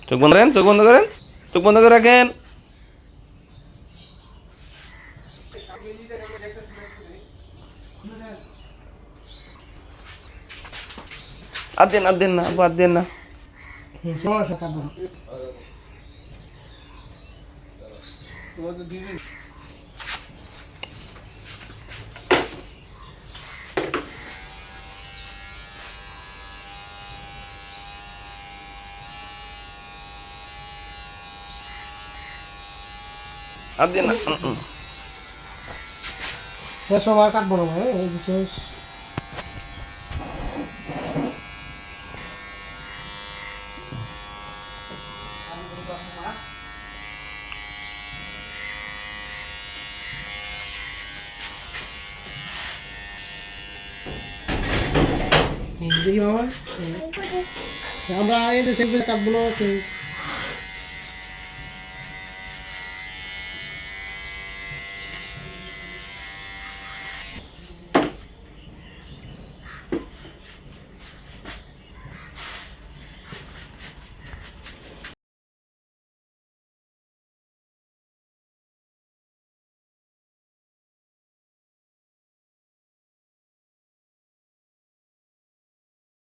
চোখ বন্ধ করেন, চোখ বন্ধ করেন, চোখ বন্ধ করে রাখেন। আর দেন, আর দেন না, আর দেন না। আর দেন না। সবার কাটবো না ভাই, এই বিশেষ দেখি বাবা আমরা এই যে সেলফি কাটবো না।